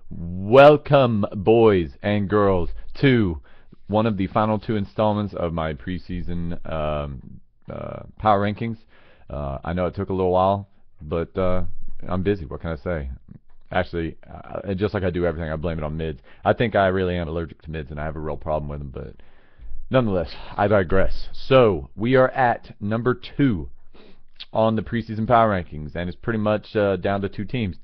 Welcome, boys and girls, to one of the final two installments of my preseason power rankings. I know it took a little while, but I'm busy. What can I say? Actually, just like I do everything, I blame it on mids. I think I really am allergic to mids, and I have a real problem with them, but nonetheless, I digress. So, we are at number 2 on the preseason power rankings, and it's pretty much down to 2 teams.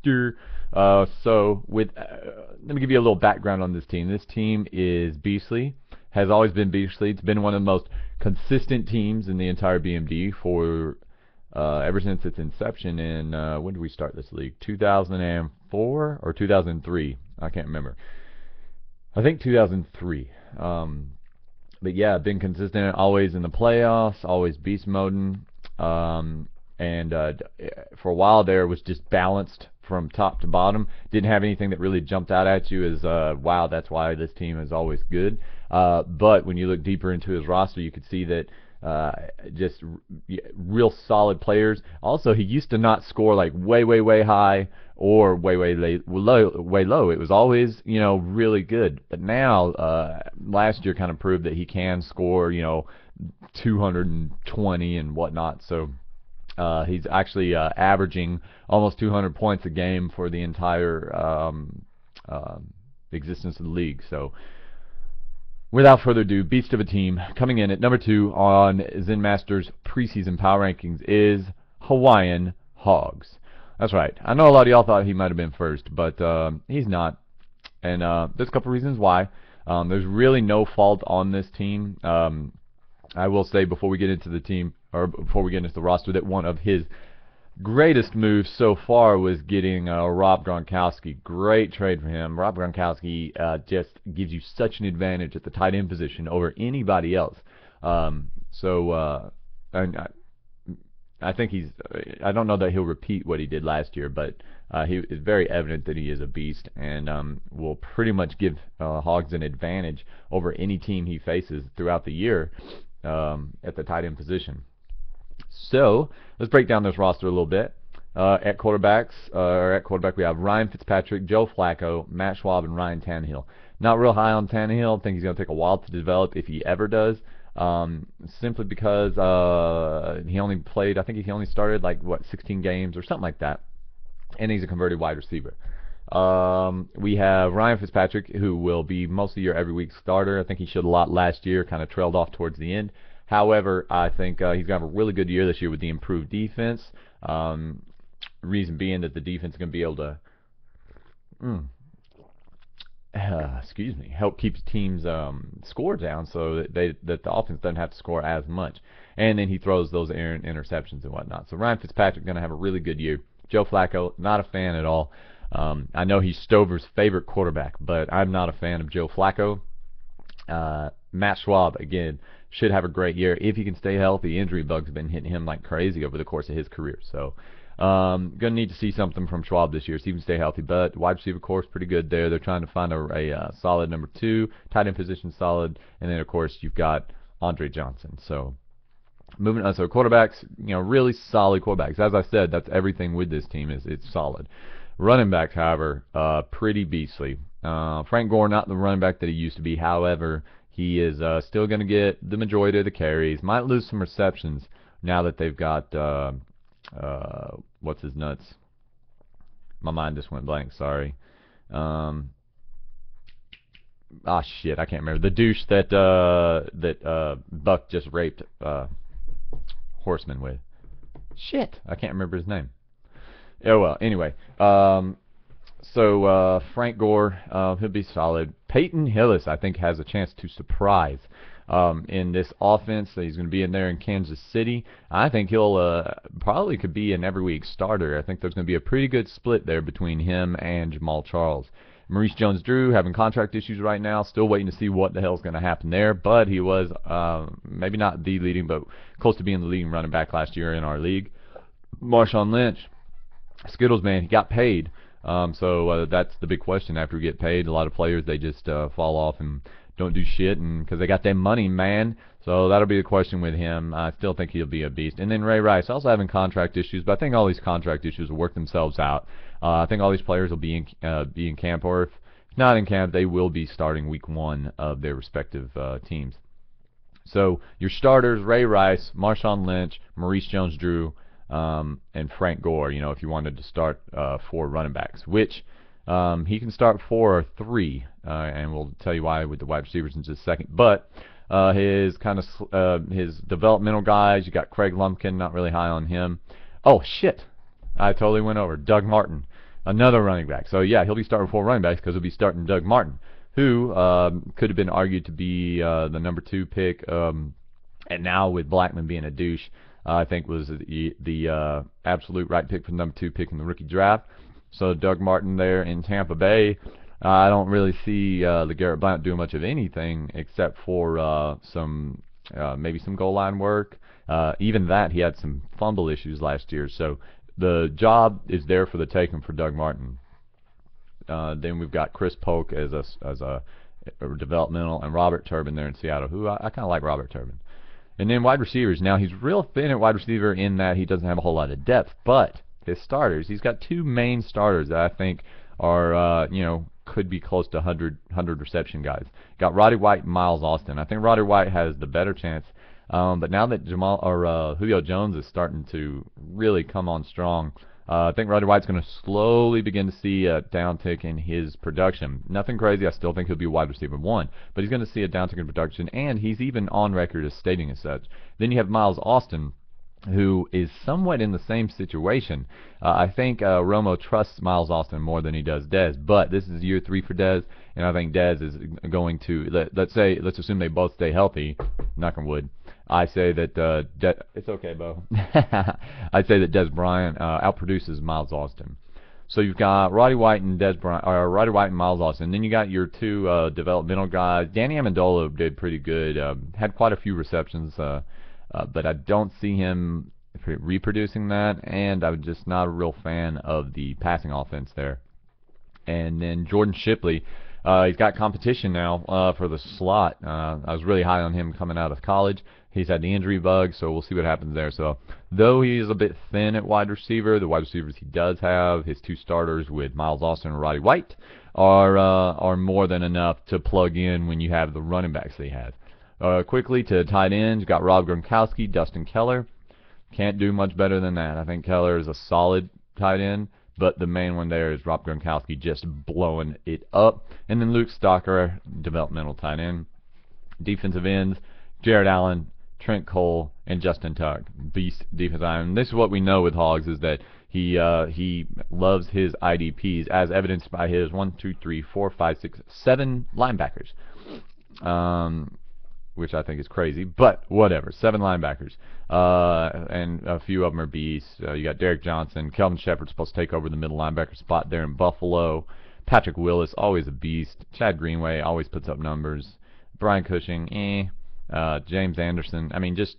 Let me give you a little background on this team. This team is beastly, has always been beastly. It's been one of the most consistent teams in the entire BMD for ever since its inception in, when did we start this league? 2004 or 2003? I can't remember. I think 2003. But yeah, been consistent, always in the playoffs, always beast moding. And for a while there was just balanced from top to bottom. Didn't have anything that really jumped out at you as wow, that's why this team is always good. But when you look deeper into his roster, you could see that just real solid players. Also, he used to not score like way high or way low. It was always, really good. But now, last year kind of proved that he can score, 220 and whatnot. So he's actually averaging almost 200 points a game for the entire existence of the league. So without further ado, beast of a team coming in at number 2 on Zen Masters preseason power rankings is Hawaiian Hogs. That's right. I know a lot of y'all thought he might have been first, but he's not. And there's a couple reasons why. There's really no fault on this team. I will say before we get into the team, or before we get into the roster, that one of his greatest moves so far was getting Rob Gronkowski. Great trade for him. Rob Gronkowski just gives you such an advantage at the tight end position over anybody else. I think I don't know that he'll repeat what he did last year, but it's very evident that he is a beast and will pretty much give Hogs an advantage over any team he faces throughout the year at the tight end position. So let's break down this roster a little bit. At quarterback we have Ryan Fitzpatrick, Joe Flacco, Matt Schwab, and Ryan Tannehill. Not real high on Tannehill. I think he's going to take a while to develop if he ever does. Simply because he only started 16 games or something like that, and he's a converted wide receiver. We have Ryan Fitzpatrick, who will be most of the year every week starter. I think he showed a lot last year, kind of trailed off towards the end. However, I think he's going to have a really good year this year with the improved defense. Reason being that the defense is going to be able to help keep teams' score down so that the offense doesn't have to score as much. And then he throws those errant interceptions and whatnot. So Ryan Fitzpatrick going to have a really good year. Joe Flacco, not a fan at all. I know he's Stover's favorite quarterback, but I'm not a fan of Joe Flacco. Matt Schwab, again, should have a great year if he can stay healthy. Injury bugs have been hitting him like crazy over the course of his career. So going to need to see something from Schwab this year so he can stay healthy. But wide receiver course pretty good there. They're trying to find a solid number 2. Tight end position solid. And then, of course, you've got Andre Johnson. So moving on. So quarterbacks, really solid quarterbacks. As I said, that's everything with this team is it's solid. Running backs, however, pretty beastly. Frank Gore, not the running back that he used to be. However, he is still going to get the majority of the carries. Might lose some receptions now that they've got what's his nuts? My mind just went blank. Sorry. Shit, I can't remember the douche that Buck just raped Horseman with. Shit, I can't remember his name. Oh well. Anyway, so Frank Gore, he'll be solid. Peyton Hillis, I think, has a chance to surprise in this offense. He's going to be in there in Kansas City. I think he'll probably could be an every week starter. I think there's going to be a pretty good split there between him and Jamal Charles. Maurice Jones-Drew having contract issues right now. Still waiting to see what the hell's going to happen there. But he was maybe not the leading, but close to being the leading running back last year in our league. Marshawn Lynch, Skittles man, he got paid. So that's the big question after we get paid. A lot of players, they just fall off and don't do shit, and because they got their money, man. So that'll be the question with him. I still think he'll be a beast. And then Ray Rice, also having contract issues, but I think all these contract issues will work themselves out. I think all these players will be in camp, or if not in camp, they will be starting week 1 of their respective teams. So your starters: Ray Rice, Marshawn Lynch, Maurice Jones-Drew, and Frank Gore. You know, if you wanted to start 4 running backs, which he can start 4 or 3, and we'll tell you why with the wide receivers in just a second. But his his developmental guys, you got Craig Lumpkin, not really high on him. Oh shit, I totally went over Doug Martin, another running back. So yeah, he'll be starting 4 running backs because he'll be starting Doug Martin, who could have been argued to be the number 2 pick, and now with Blackman being a douche, I think was the absolute right pick for the number 2 pick in the rookie draft. So Doug Martin there in Tampa Bay. I don't really see LeGarrette Blount doing much of anything except for maybe some goal line work. Even that, he had some fumble issues last year. So the job is there for the taking for Doug Martin. Then we've got Chris Polk as a developmental, and Robert Turbin there in Seattle, who I kind of like Robert Turbin. And then wide receivers. Now he's real thin at wide receiver in that he doesn't have a whole lot of depth, but his starters, he's got 2 main starters that I think are could be close to 100 reception guys. Got Roddy White and Miles Austin. I think Roddy White has the better chance, but now that Julio Jones is starting to really come on strong, I think Roddy White's going to slowly begin to see a downtick in his production. Nothing crazy. I still think he'll be wide receiver 1, but he's going to see a downtick in production, and he's even on record as stating as such. Then you have Miles Austin, who is somewhat in the same situation. I think Romo trusts Miles Austin more than he does Dez, but this is year 3 for Dez, and I think Dez is going to, let's assume they both stay healthy, knock on wood. I say that it's okay, Bo. I say that Dez Bryant outproduces Miles Austin. So you've got Roddy White and Roddy White and Miles Austin. Then you got your 2 developmental guys. Danny Amendola did pretty good. Had quite a few receptions. But I don't see him reproducing that, and I'm just not a real fan of the passing offense there. And then Jordan Shipley, he's got competition now for the slot. I was really high on him coming out of college. He's had the injury bug, so we'll see what happens there. So though he's a bit thin at wide receiver, the wide receivers he does have, his 2 starters with Miles Austin and Roddy White, are more than enough to plug in when you have the running backs that he has. Quickly to tight ends, you got Rob Gronkowski, Dustin Keller. Can't do much better than that. I think Keller is a solid tight end, but the main one there is Rob Gronkowski just blowing it up. And then Luke Stocker, developmental tight end. Defensive ends, Jared Allen, Trent Cole, and Justin Tuck. Beast defensive end. And this is what we know with Hogs, is that he loves his IDPs, as evidenced by his 1, 2, 3, 4, 5, 6, 7 linebackers. Which I think is crazy, but whatever. 7 linebackers, and a few of them are beasts. You got Derek Johnson, Kelvin Shepard's supposed to take over the middle linebacker spot there in Buffalo. Patrick Willis, always a beast. Chad Greenway always puts up numbers. Brian Cushing, James Anderson. I mean, just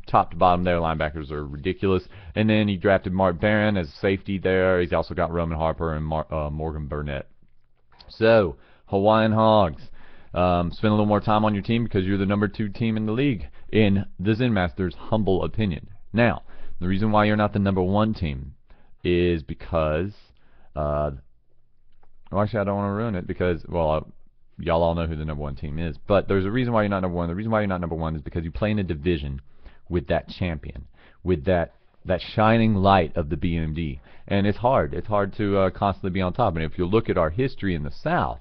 top to bottom there, linebackers are ridiculous. And then he drafted Mark Barron as safety there. He's also got Roman Harper and Morgan Burnett. So Hawaiian Hogs. Spend a little more time on your team because you're the number 2 team in the league, in the Zen Masters' humble opinion. Now, the reason why you're not the number 1 team is because, well, actually I don't want to ruin it because, well, y'all all know who the number 1 team is. But there's a reason why you're not number 1. The reason why you're not number 1 is because you play in a division with that champion, with that shining light of the BMD. And it's hard. It's hard to constantly be on top. And if you look at our history in the South,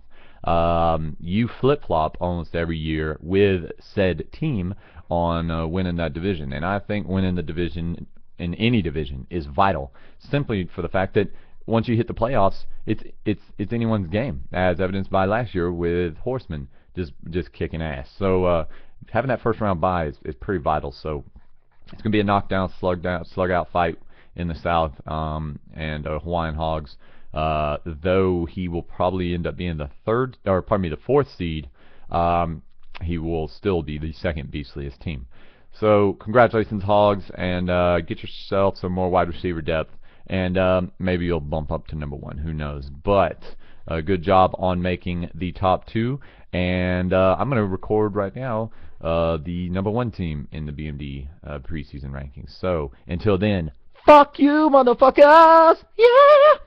you flip-flop almost every year with said team on winning that division. And I think winning the division in any division is vital, simply for the fact that once you hit the playoffs, it's anyone's game, as evidenced by last year with Horsemen just kicking ass. So having that first round bye is pretty vital. So it's going to be a knockdown, slug-out fight in the South, and Hawaiian Hogs. Though he will probably end up being the 4th seed, he will still be the 2nd beastliest team. So congratulations, Hogs, and get yourself some more wide receiver depth, and maybe you'll bump up to number 1. Who knows? But good job on making the top 2. And I'm going to record right now the #1 team in the BMD preseason rankings. So until then, fuck you, motherfuckers! Yeah!